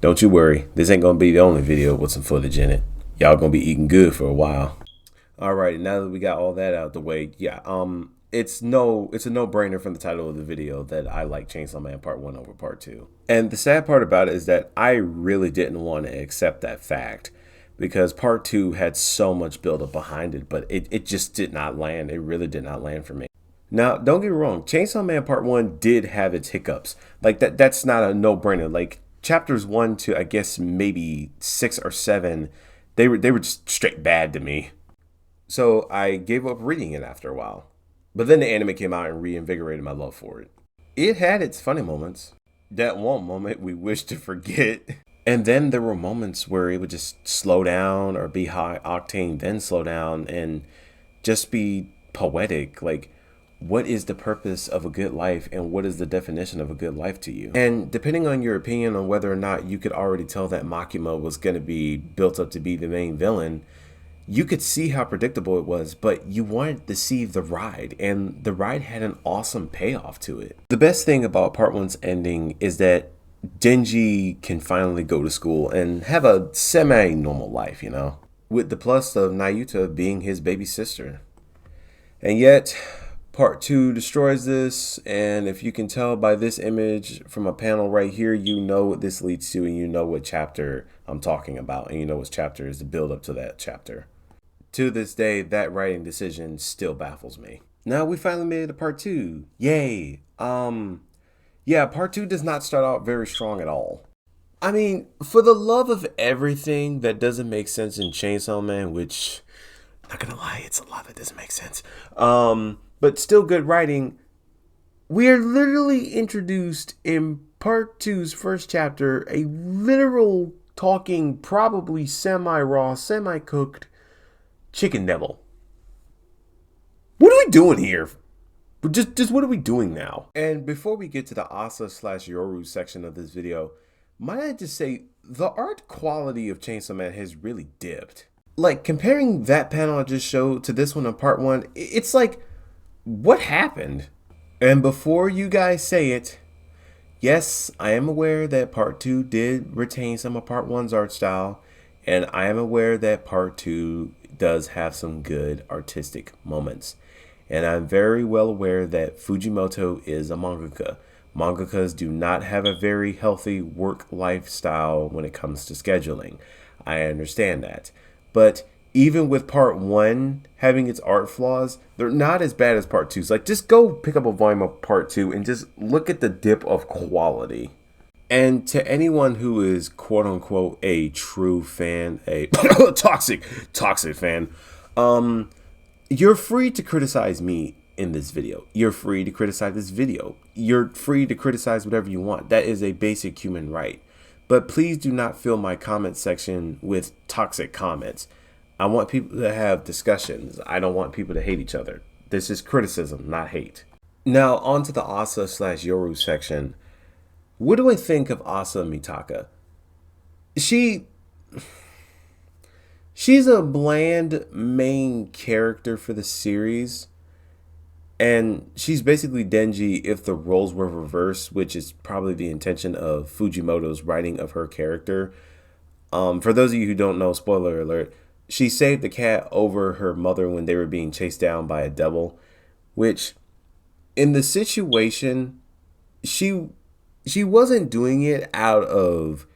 Don't you worry, this ain't gonna be the only video with some footage in it. Y'all gonna be eating good for a while. Alright, now that we got all that out the way, yeah, it's a no-brainer from the title of the video that I like Chainsaw Man Part 1 over Part 2. And the sad part about it is that I really didn't want to accept that fact because Part 2 had so much buildup behind it, but it just did not land. It really did not land for me. Now, don't get me wrong, Chainsaw Man Part 1 did have its hiccups. Like that's not a no-brainer. Like chapters 1 to I guess maybe 6 or 7, they were just straight bad to me. So I gave up reading it after a while. But then the anime came out and reinvigorated my love for it. It had its funny moments. That one moment we wish to forget. And then there were moments where it would just slow down or be high octane, then slow down and just be poetic. Like, what is the purpose of a good life and what is the definition of a good life to you? And depending on your opinion on whether or not you could already tell that Makima was going to be built up to be the main villain, you could see how predictable it was, but you wanted to see the ride, and the ride had an awesome payoff to it. The best thing about Part 1's ending is that Denji can finally go to school and have a semi-normal life, you know, with the plus of Nayuta being his baby sister. And yet, Part 2 destroys this, and if you can tell by this image from a panel right here, you know what this leads to, and you know what chapter I'm talking about, and you know what chapter is the build up to that chapter. To this day, that writing decision still baffles me. Now we finally made it to Part 2. Yay! Yeah, Part 2 does not start out very strong at all. I mean, for the love of everything that doesn't make sense in Chainsaw Man, which, not gonna lie, it's a lot that doesn't make sense. But still good writing. We are literally introduced in Part 2's first chapter, a literal talking, probably semi-raw, semi-cooked chicken devil. What are we doing here? Just what are we doing now? And before we get to the Asa slash Yoru section of this video, might I just say, the art quality of Chainsaw Man has really dipped. Like, comparing that panel I just showed to this one on Part 1, it's like, what happened? And before you guys say it, yes, I am aware that Part 2 did retain some of Part 1's art style, and I am aware that Part 2 does have some good artistic moments. And I'm very well aware that Fujimoto is a mangaka. Mangakas do not have a very healthy work lifestyle when it comes to scheduling. I understand that. But even with Part 1 having its art flaws, they're not as bad as Part 2's. Like, just go pick up a volume of Part 2 and just look at the dip of quality. And to anyone who is quote unquote a true fan, a toxic fan, you're free to criticize me in this video. You're free to criticize this video. You're free to criticize whatever you want. That is a basic human right. But please do not fill my comment section with toxic comments. I want people to have discussions. I don't want people to hate each other. This is criticism, not hate. Now, on to the Asa slash Yoru section. What do I think of Asa Mitaka? She's a bland main character for the series. And she's basically Denji if the roles were reversed, which is probably the intention of Fujimoto's writing of her character. For those of you who don't know, spoiler alert, she saved the cat over her mother when they were being chased down by a devil, which in the situation, she wasn't doing it out of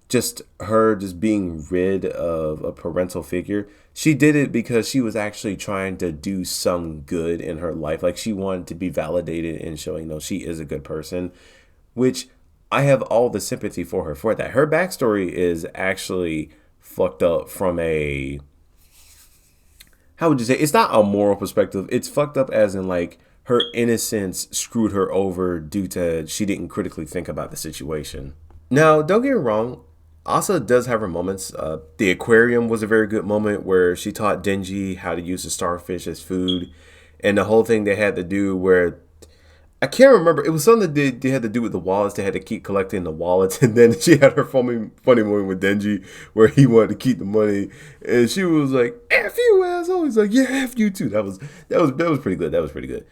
just her just being rid of a parental figure. She did it because she was actually trying to do some good in her life. Like, she wanted to be validated and showing, she is a good person, which I have all the sympathy for her for that. Her backstory is actually fucked up from a, how would you say, it's not a moral perspective. It's fucked up as in, like, her innocence screwed her over due to she didn't critically think about the situation. Now, don't get me wrong, Asa does have her moments. The aquarium was a very good moment where she taught Denji how to use the starfish as food. And the whole thing they had to do where, I can't remember, it was something that they had to do with the wallets. They had to keep collecting the wallets. And then she had her funny moment with Denji where he wanted to keep the money. And she was like, F you, asshole. He's like, yeah, F you too. That was pretty good. That was pretty good.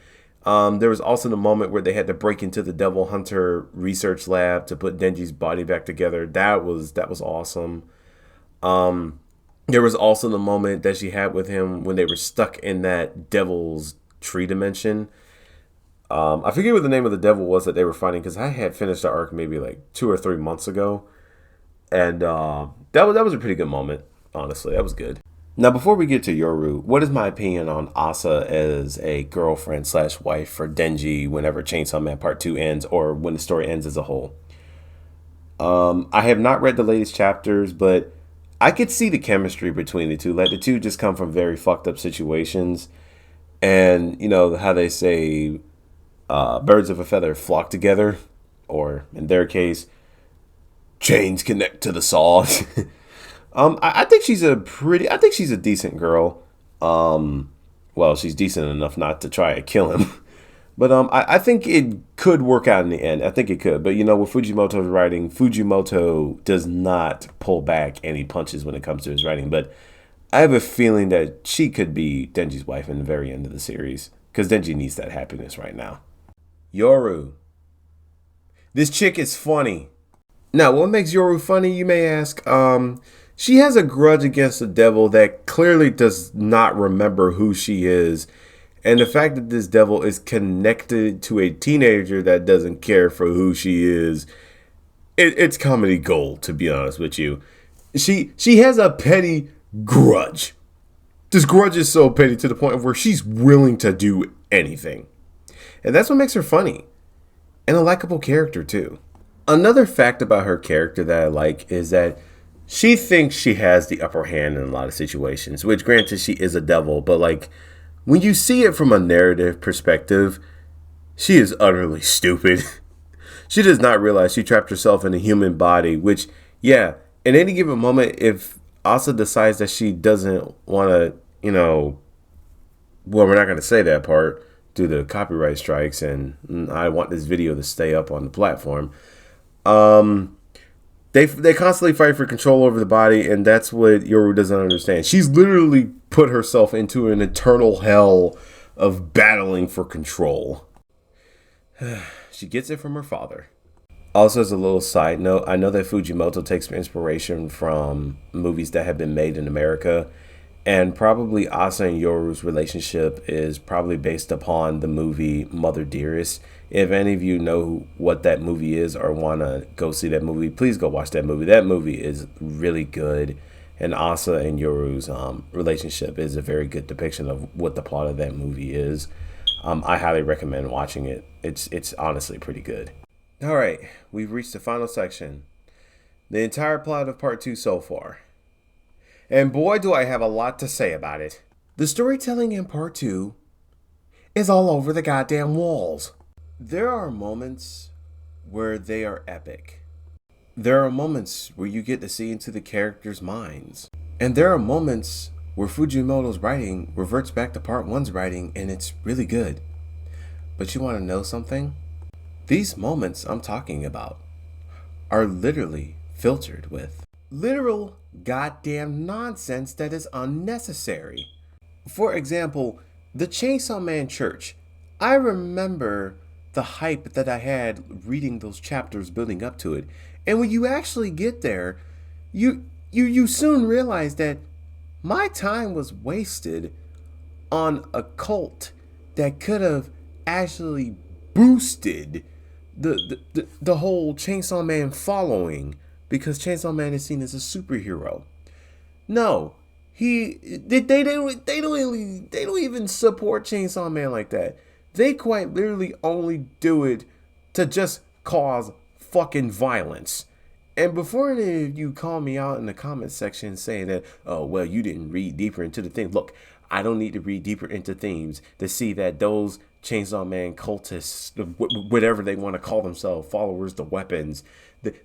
There was also the moment where they had to break into the Devil Hunter research lab to put Denji's body back together. That was awesome. There was also the moment that she had with him when they were stuck in that devil's tree dimension. I forget what the name of the devil was that they were fighting because I had finished the arc maybe like 2 or 3 months ago, and that was a pretty good moment. Honestly, that was good. Now, before we get to Yoru, what is my opinion on Asa as a girlfriend slash wife for Denji whenever Chainsaw Man Part 2 ends or when the story ends as a whole? I have not read the latest chapters, but I could see the chemistry between the two. Like, the two just come from very fucked up situations. And, you know, how they say birds of a feather flock together, or in their case, chains connect to the saw. I think I think she's a decent girl. Well, she's decent enough not to try to kill him. But I think it could work out in the end. I think it could. But, you know, with Fujimoto's writing, Fujimoto does not pull back any punches when it comes to his writing. But I have a feeling that she could be Denji's wife in the very end of the series. Because Denji needs that happiness right now. Yoru. This chick is funny. Now, what makes Yoru funny, you may ask? She has a grudge against the devil that clearly does not remember who she is. And the fact that this devil is connected to a teenager that doesn't care for who she is, it's comedy gold, to be honest with you. She has a petty grudge. This grudge is so petty to the point of where she's willing to do anything. And that's what makes her funny. And a likable character, too. Another fact about her character that I like is that she thinks she has the upper hand in a lot of situations, which granted she is a devil, but like when you see it from a narrative perspective, she is utterly stupid. She does not realize she trapped herself in a human body, which, yeah, in any given moment, if Asa decides that she doesn't want to, you know, well, we're not going to say that part due to copyright strikes, and I want this video to stay up on the platform. They constantly fight for control over the body, and that's what Yoru doesn't understand. She's literally put herself into an eternal hell of battling for control. She gets it from her father. Also, as a little side note, I know that Fujimoto takes inspiration from movies that have been made in America, and probably Asa and Yoru's relationship is probably based upon the movie Mother Dearest. If any of you know what that movie is or want to go see that movie, please go watch that movie. That movie is really good. And Asa and Yoru's relationship is a very good depiction of what the plot of that movie is. I highly recommend watching it. It's honestly pretty good. All right, we've reached the final section. The entire plot of part 2 so far. And boy, do I have a lot to say about it. The storytelling in part 2 is all over the goddamn walls. There are moments where they are epic. There are moments where you get to see into the characters' minds. And there are moments where Fujimoto's writing reverts back to part 1's writing and it's really good. But you want to know something? These moments I'm talking about are literally filtered with literal goddamn nonsense that is unnecessary. For example, the Chainsaw Man Church. I remember the hype that I had reading those chapters building up to it. And when you actually get there, you soon realize that my time was wasted on a cult that could have actually boosted the whole Chainsaw Man following, because Chainsaw Man is seen as a superhero. No, they don't even support Chainsaw Man like that. They quite literally only do it to just cause fucking violence. And before any of you call me out in the comment section saying that, oh, well, you didn't read deeper into the thing. Look, I don't need to read deeper into themes to see that those Chainsaw Man cultists, whatever they want to call themselves, followers, the weapons,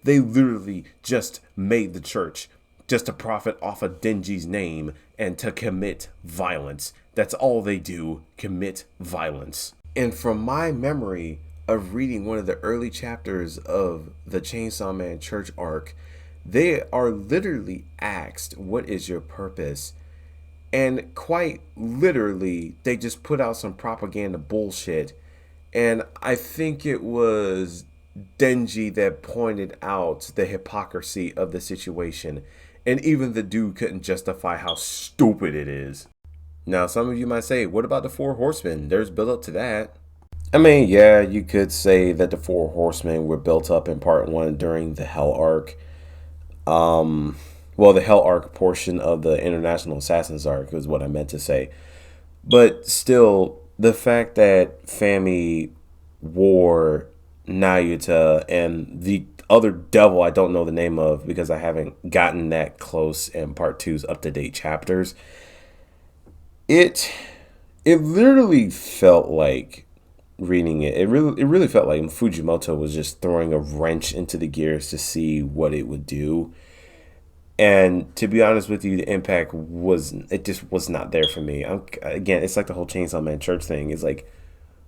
they literally just made the church just to profit off of Denji's name and to commit violence. That's all they do, commit violence. And from my memory of reading one of the early chapters of the Chainsaw Man Church arc, they are literally asked, what is your purpose? And quite literally, they just put out some propaganda bullshit And I think it was Denji that pointed out the hypocrisy of the situation. And even the dude couldn't justify how stupid it is. Now, some of you might say, what about the Four Horsemen? There's build up to that. I mean, yeah, you could say that the Four Horsemen were built up in part one during the Hell arc. Um, well, the Hell arc portion of the International Assassins arc is what I meant to say. But still, the fact that Fami wore Nayuta and the other devil I don't know the name of because I haven't gotten that close in part two's up to date chapters. It it literally felt like reading it. It really felt like Fujimoto was just throwing a wrench into the gears to see what it would do. And to be honest with you, the impact was it just was not there for me. Again, it's like the whole Chainsaw Man Church thing. It's like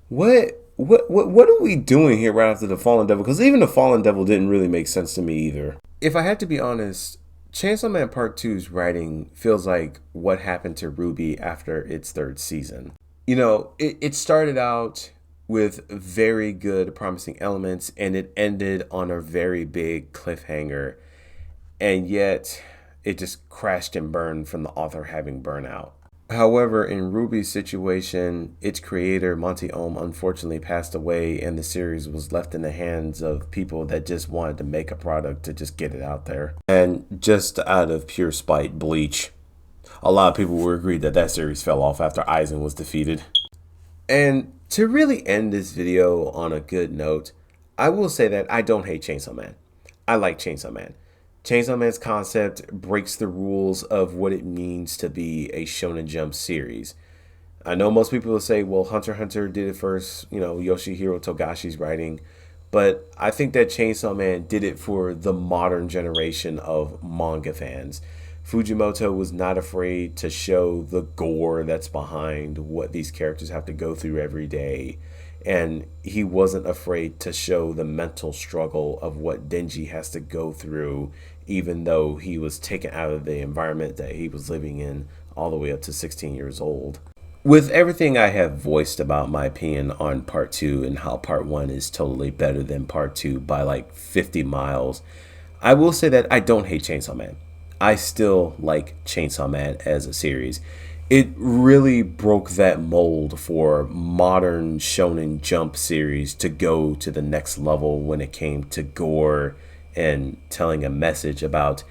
what are we doing here right after the Fallen Devil? Because even the Fallen Devil didn't really make sense to me either. If I had to be honest, Chainsaw Man Part Two's writing feels like what happened to Ruby after its third season. It started out with very good, promising elements, and it ended on a very big cliffhanger, and yet it just crashed and burned from the author having burnout. However, in Ruby's situation, its creator, Monty Ohm, unfortunately passed away, and the series was left in the hands of people that just wanted to make a product to just get it out there. And just out of pure spite, Bleach. A lot of people will agree that that series fell off after Aizen was defeated. And to really end this video on a good note, I will say that I don't hate Chainsaw Man. I like Chainsaw Man. Chainsaw Man's concept breaks the rules of what it means to be a Shonen Jump series. I know most people will say, well, Hunter x Hunter did it first, Yoshihiro Togashi's writing. But I think that Chainsaw Man did it for the modern generation of manga fans. Fujimoto was not afraid to show the gore that's behind what these characters have to go through every day. And he wasn't afraid to show the mental struggle of what Denji has to go through, even though he was taken out of the environment that he was living in all the way up to 16 years old. With everything I have voiced about my opinion on part two and how part one is totally better than part two by like 50 miles, I will say that I don't hate Chainsaw Man. I still like Chainsaw Man as a series. It really broke that mold for modern Shonen Jump series to go to the next level when it came to gore and telling a message about,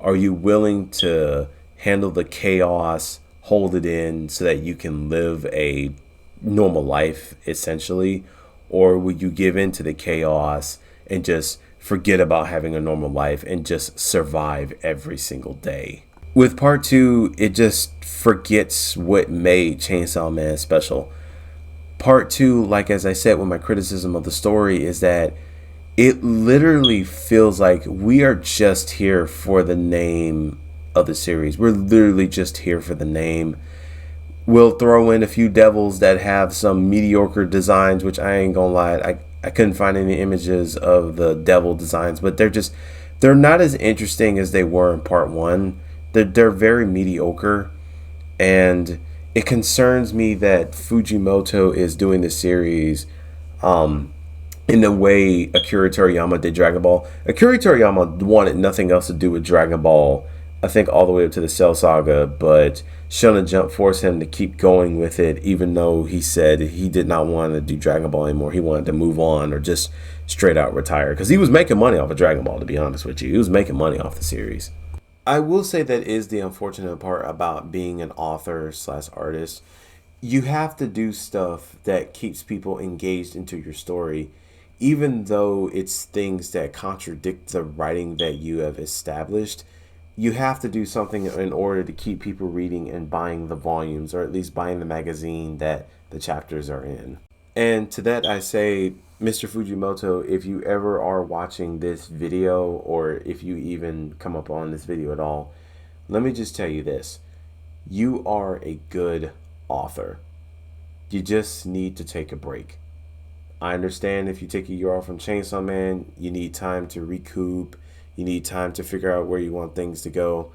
are you willing to handle the chaos, hold it in so that you can live a normal life essentially, or will you give in to the chaos and just forget about having a normal life and just survive every single day? With part two, it just forgets what made Chainsaw Man special. Part two, like as I said with my criticism of the story, is that it literally feels like we are just here for the name of the series. We're literally just here for the name. We'll throw in a few devils that have some mediocre designs, which I ain't gonna lie, I couldn't find any images of the devil designs, but they're not as interesting as they were in part one. They're very mediocre, and it concerns me that Fujimoto is doing this series in the way Akira Toriyama did Dragon Ball. Akira Toriyama wanted nothing else to do with Dragon Ball, I think all the way up to the Cell Saga, but Shonen Jump forced him to keep going with it, even though he said he did not want to do Dragon Ball anymore. He wanted to move on or just straight out retire, because he was making money off of Dragon Ball, to be honest with you. He was making money off the series. I will say that is the unfortunate part about being an author slash artist. You have to do stuff that keeps people engaged into your story, even though it's things that contradict the writing that you have established. You have to do something in order to keep people reading and buying the volumes, or at least buying the magazine that the chapters are in. And to that I say, Mr. Fujimoto, if you ever are watching this video, or if you even come up on this video at all, let me just tell you this. You are a good author. You just need to take a break. I understand if you take a year off from Chainsaw Man, you need time to recoup. You need time to figure out where you want things to go.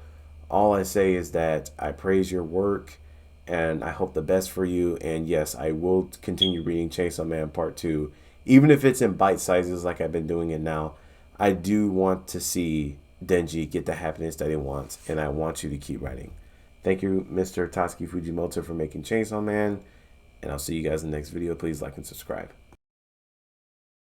All I say is that I praise your work, and I hope the best for you. And yes, I will continue reading Chainsaw Man Part 2, even if it's in bite sizes like I've been doing it now. I do want to see Denji get the happiness that he wants, and I want you to keep writing. Thank you, Mr. Tatsuki Fujimoto, for making Chainsaw Man, and I'll see you guys in the next video. Please like and subscribe.